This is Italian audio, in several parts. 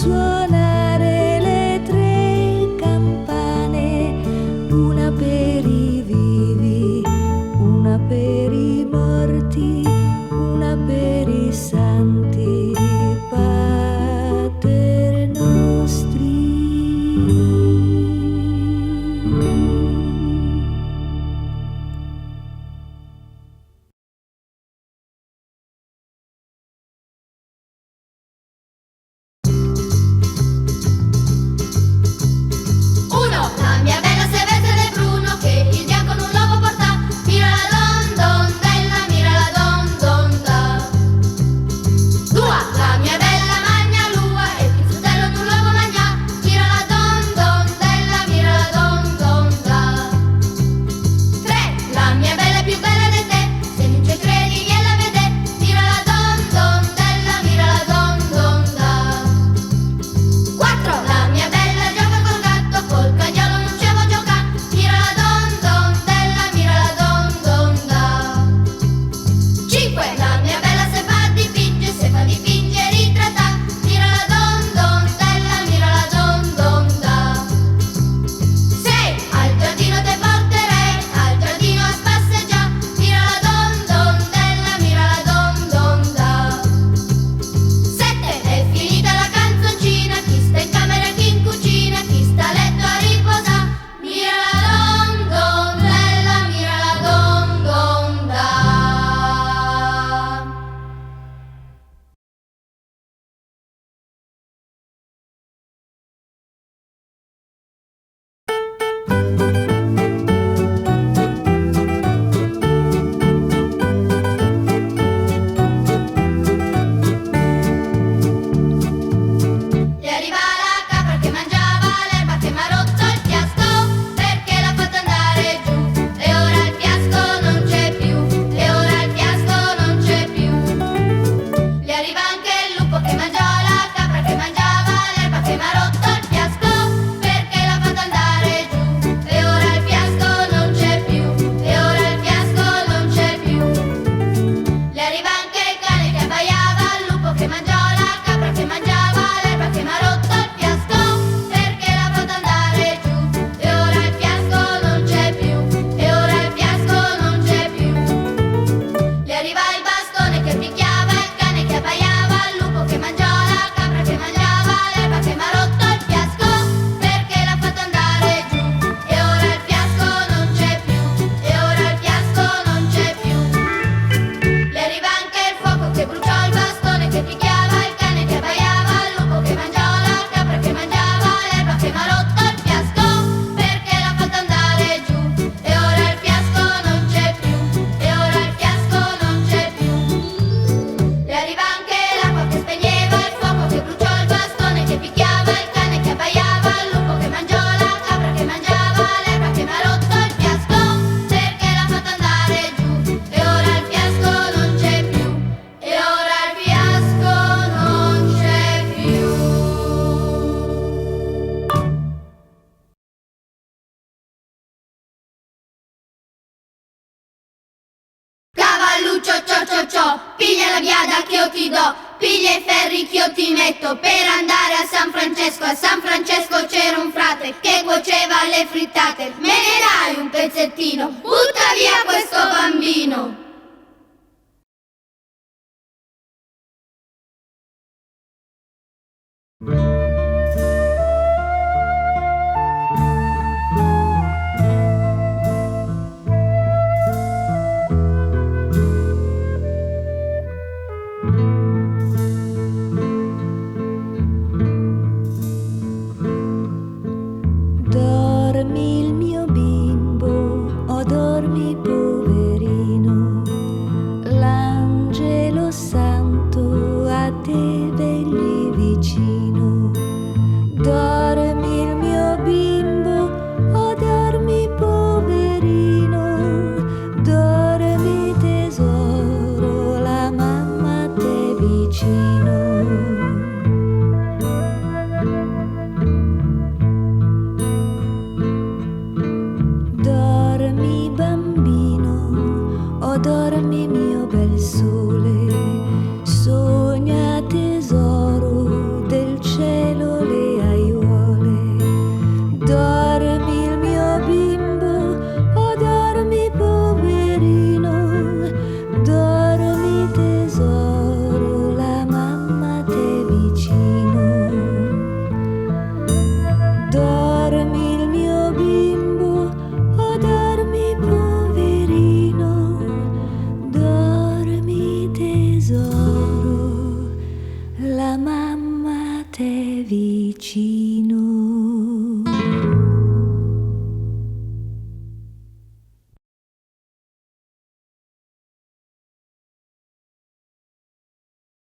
suonare le tre campane, una per i vivi, una per i morti, una per i santi, Pater nostri. La mia bella si è vestita di bruno che il bianco non lo può portare. Mira la dondondella, mira la dondonda. Dua, la mia bella magna lua e il fratello non lo può mangiare. Mira la dondondella, mira la dondonda. Tre, la mia bella è più bella di te, se non ci credi vieni a vedere. Mira la dondondella, mira la dondonda. Quattro, la mia bella gioca col gatto, col cagnolo non ci vuoi giocare. Mira la dondondella, mira la dondonda. Cinque, la mia bella se fa dipinge ritrattare. Mira la dondondella, mira la dondonda. Sei, al giardino te porterei, al giardino a spasseggiare. Mira la dondondella, mira la dondonda. Sette, è finita la canzoncina, chi sta in camera e chi in cucina, chi sta a letto a riposare. Mira la dondondella, mira la dondonda. Gli arriva la capra che mangiava l'erba che m'ha rotto il fiasco perché l'ha fatto andare giù e ora il fiasco non c'è più, e ora il fiasco non c'è più. Gli arriva anche il lupo che mangiava la capra che mangiava l'erba che m'ha rotto il fiasco perché l'ha fatto andare giù e ora il fiasco non c'è più, e ora il fiasco non c'è più. Gli arriva anche il cane che abbaiava al lupo che mangiava la capra che mangiava l'erba che m'ha rotto il fiasco perché l'ha fatto andare giù e ora il fiasco non c'è più, e ora il fiasco non c'è più. Gli arriva il bastone che picchiava il cane che abbaiava al lupo che mangiava la capra che mangiava l'erba che m'ha rotto il fiasco perché l'ha fatto andare giù e ora il fiasco non c'è più, e ora il fiasco non c'è più. Gli arriva anche il fuoco che bruciò il bastone che picchiava il cane che abbaiava al lupo che mangiava la capra che mangiava l'erba che m'ha rotto il fiasco perché l'ha fatto andare giù e ora il fiasco non c'è più, e ora il fiasco non c'è più. Gli arriva anche l'acqua che spegneva il fuoco che bruciò il bastone che picchiava il cane che abbaiava al lupo che mangiava la capra che mangiava l'erba che m'ha rotto il fiasco perché l'ha fatto andare giù e ora il fiasco non c'è più, e ora il fiasco non c'è più. Cavalluccio ciò ciò ciò, piglia la biada che io ti do, piglia i ferri che io ti metto per andare a San Francesco. A San Francesco c'era un frate che cuoceva le frittate. Me ne dai un pezzettino, butta via questo bambino. Dormi il mio bimbo, oh dormi poverino, l'angelo santo a te vegli vicino. te vicino.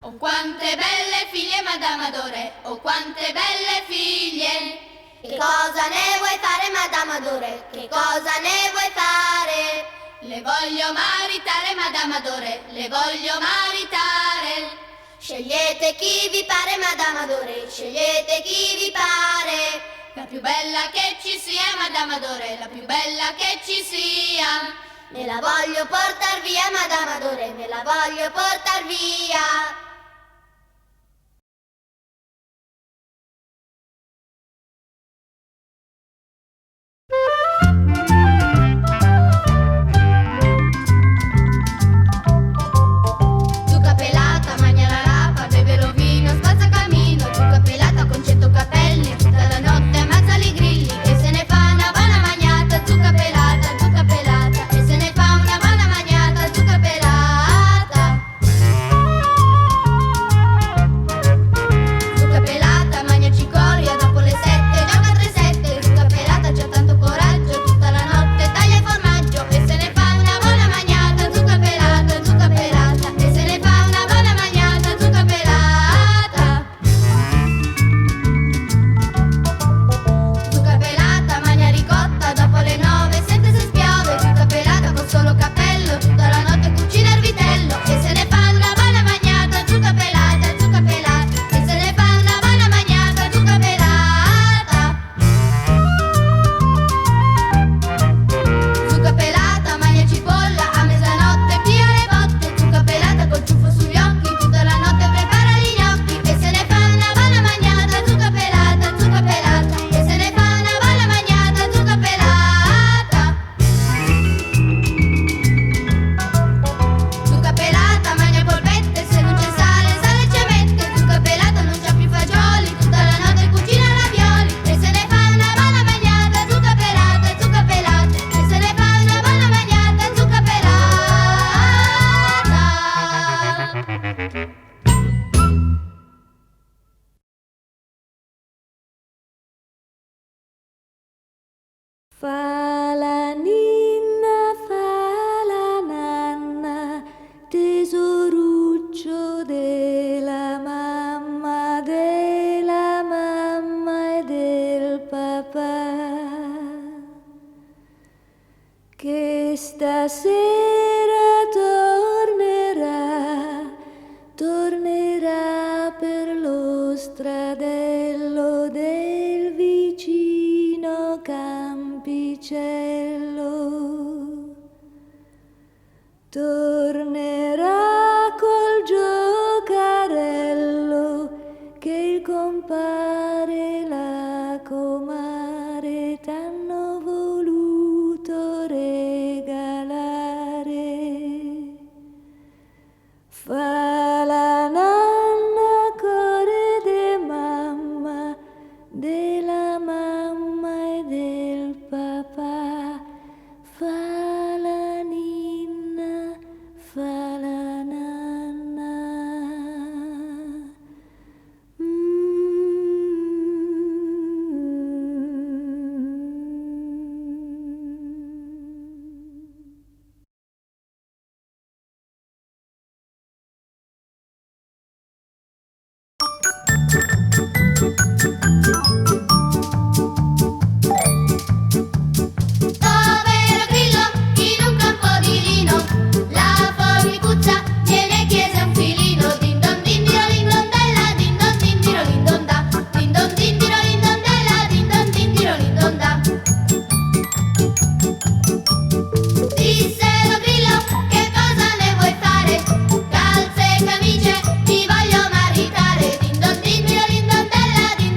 Oh quante belle figlie Madame Adore, oh quante belle figlie. Che cosa ne vuoi fare Madame Adore, che cosa ne vuoi fare? Le voglio maritare Madame Adore, le voglio maritare. Scegliete chi vi pare Madame Adore, scegliete chi vi pare. La più bella che ci sia Madame Adore, la più bella che ci sia. Me la voglio portar via Madame Adore, me la voglio portar via. Zucca pelata, mangia la rapa, beve lo vino, spazza camino. Zucca pelata con 100 capelli, tutta la notte ammazza i grilli. E se ne fa una buona magnata, zucca pelata, e se ne fa una buona magnata, zucca pelata. Zucca pelata, mangia cicoria, dopo le 7 gioca 3-7. Zucca pelata c'ha tanto coraggio, tutta la notte taglia il formaggio. E se ne fa una buona magnata, zucca pelata, e se ne fa una buona magnata, zucca pelata. Zucca pelata, mangia ricotta, dopo le 9 sente se spiove. Zucca pelata col solo cappello, tutta la notte cucina il vitello. E se ne fa una buona magnata, zucca pelata, e se ne fa una buona magnata, zucca pelata. Zucca pelata, mangia cipolla, a mezzanotte pia le botte. Zucca pelata col ciuffo sugli occhi, tutta la notte prepara gli gnocchi. E se ne fa una buona magnata, zucca pelata, e se ne fa una buona magnata, zucca pelata. Zucca pelata, mangia polpette, se non c'è sale, sale ci mette. Zucca pelata non c'ha più fagioli, tutta la notte cucina ravioli. E se ne fa una buona magnata, zucca pelata, e se ne fa una buona magnata, zucca pelata. Fa la ninna, fa la nanna, tesoruccio della mamma e del papà, che stasera tornerà per lo stradello del vicino campicello. Tornerà col giocarello che il compare e la comare t'hanno voluto regalare. Fa la nanna core de mamma, della mamma e del papà. Fa la ninna, fa la nanna. Povero grillo in un campo di lino, la formicuzza tiene chiesa un filino. Din don din diro din don della, din don din diro din don da. Din don din diro din don della, din don din diro din don da. Disse lo grillo, che cosa ne vuoi fare? Calze e camicie ti voglio maritare. Din don din diro din don della, din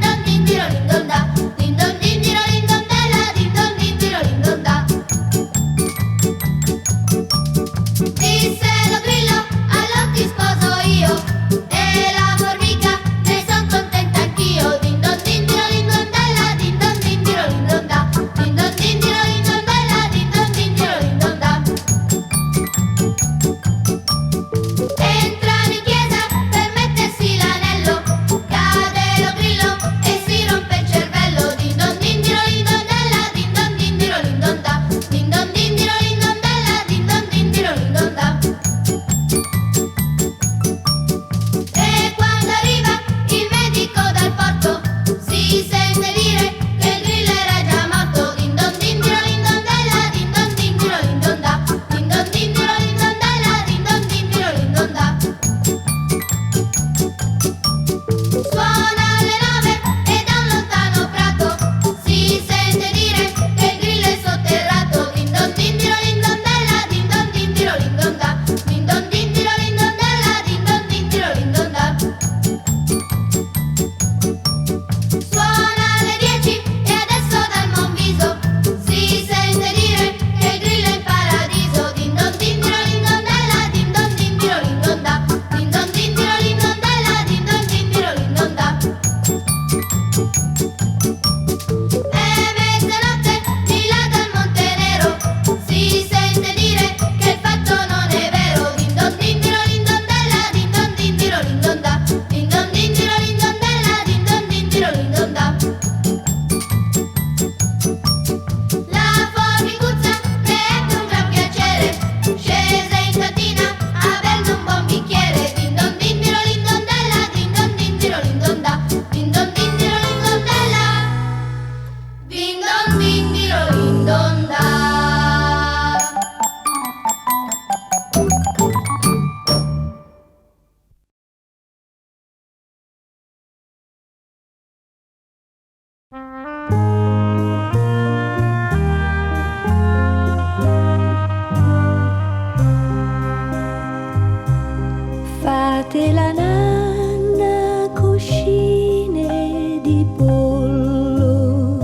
Fate la nanna cuscine di pollo,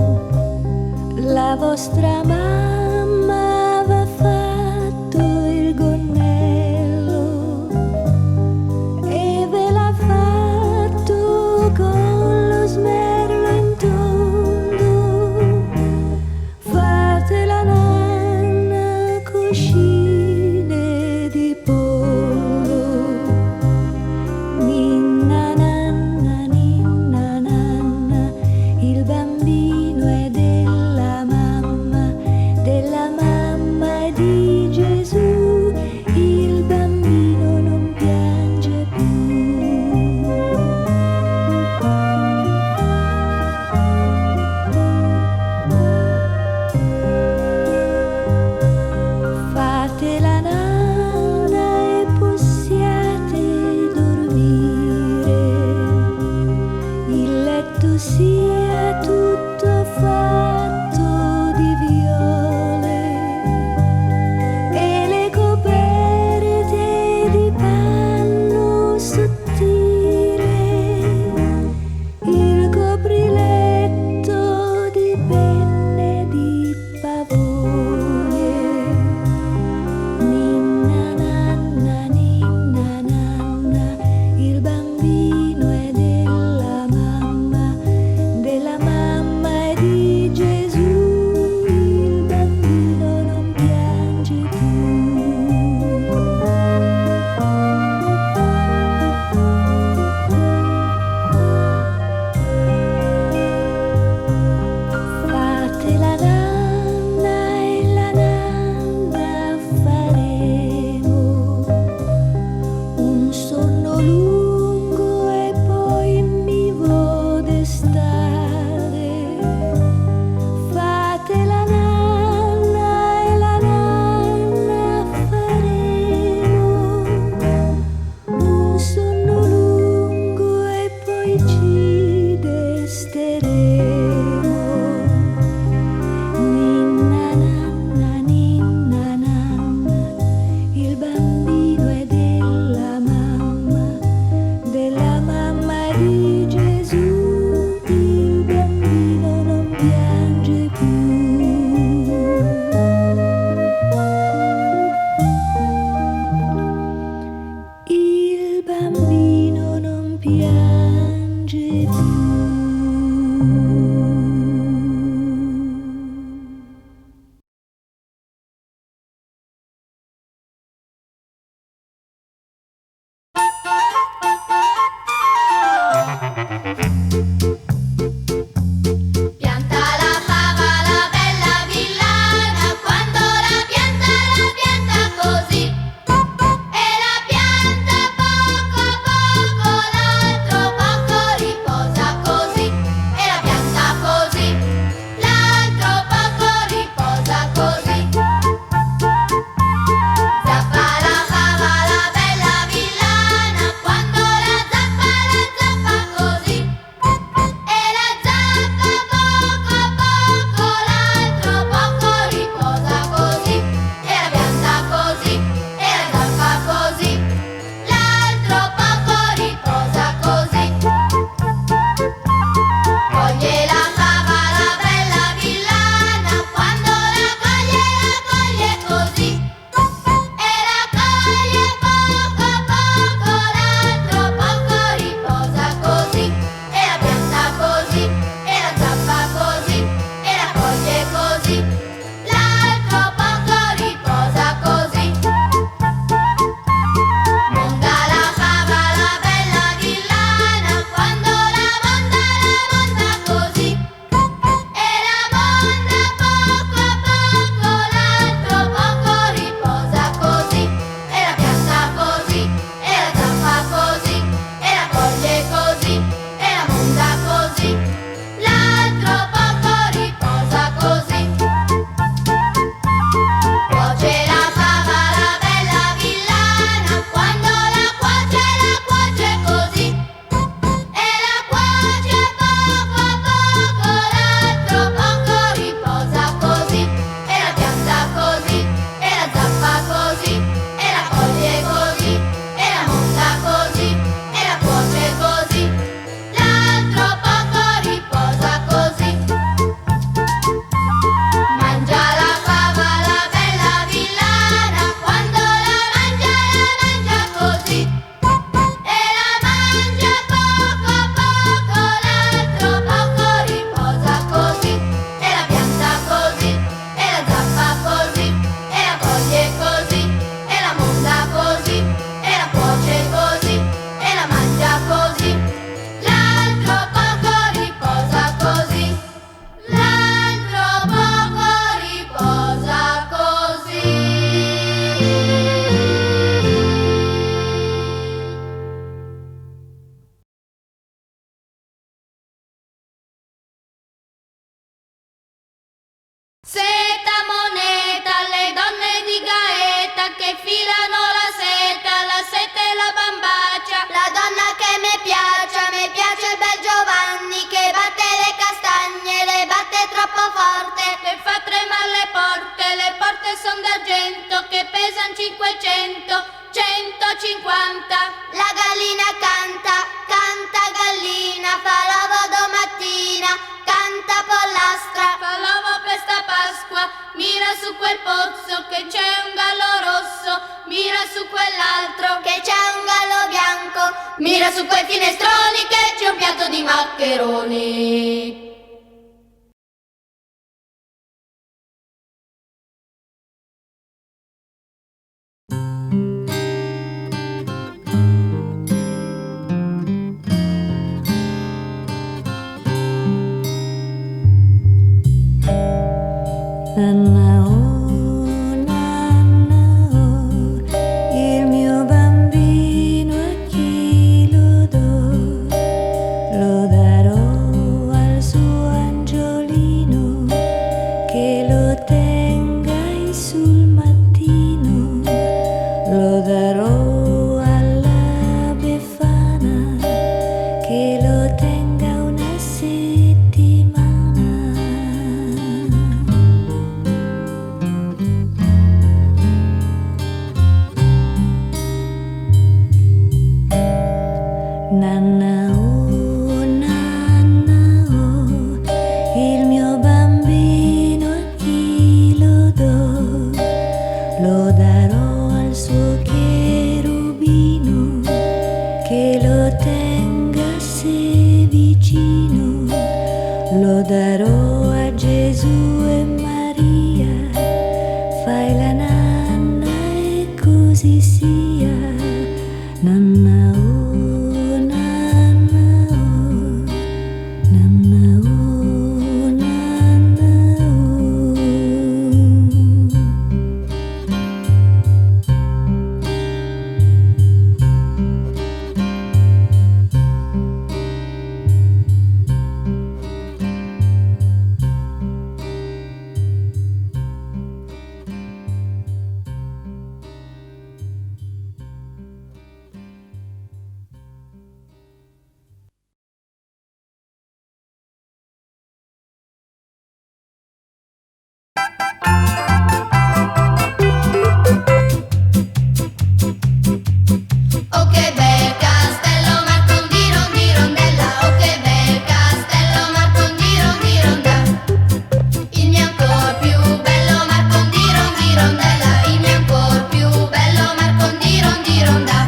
la vostra mamma aveva fatto il gonnello e ve l'ha fatto con lo smerlo in tondo. Fate la nanna cuscine di pollo, ninna nanna, il bambino è della mamma è di Gesù, il bambino non piange più. Fate la nanna e possiate dormire, il letto sia tutto fatto di viole e le coperte di panno sottile, il copriletto di penne di pavone. Ninna nanna, il bambino è della mamma è di Gesù, il bambino non piange più. Fate la nanna e la nanna faremo un sonno lungo e poi mi vo d'estate. Fate la nanna e la nanna faremo un sonno lungo e poi ci desteremo. Ninna nanna, il bambino è della mamma è di Gesù, il bambino non piange più. Il bambino non piange più. Pianta la fava la bella villana, quando la pianta così e la pianta poco l'altro poco riposa. filano la seta e la bambacia. La donna che mi piace il bel Giovanni, che batte le castagne, le batte troppo forte, le fa tremare le porte son d'argento, che pesan 500, 150. La gallina canta, canta gallina, fa l'uovo domattina, canta pollastra, fa l'uovo per sta Pasqua, mira su quel pozzo che c'è un gallo rosso, mira su quell'altro che c'è un gallo bianco, mira su quei finestroni che c'è un piatto di maccheroni. Nanna oh, il mio bambino a chi lo do? Lo darò al suo angiolino, che lo tenga sul mattino. Lo darò alla Befana, che lo tenga una settimana. Nanna oh, il mio bambino a chi lo do? Lo darò al suo cherubino, che lo tenga se vicino. Lo darò a Gesù e Maria, fai la nanna e così sia. Nanna oh, Oh che bel castello Marcon di Rondella, oh che bel castello Marcon di Ronda. Il mio ancor più bello Marcon di Rondella, il mio ancor più bello Marcon di Ronda.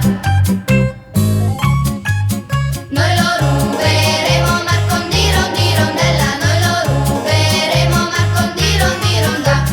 Noi lo ruberemo Marcon di Rondella, noi lo ruberemo Marcon di Ronda.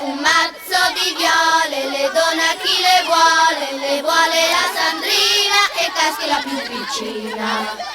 un mazzo di viole, le dona chi le vuole la Sandrina e caschi la più piccina.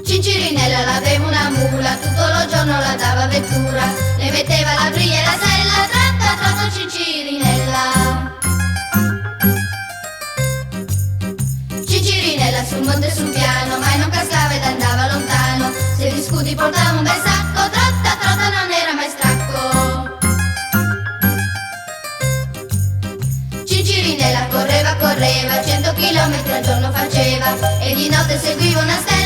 Cincirinella l'aveva una mula, tutto lo giorno la dava vettura, le metteva la briglia e la sella, tratta tratto Cincirinella. Cincirinella sul monte e sul piano, mai non cascava ed andava lontano, se gli scudi portava un bel sacco, tratta tratta non era mai stracco. Cincirinella correva, correva, 100 chilometri al giorno faceva, e di notte seguiva una stella.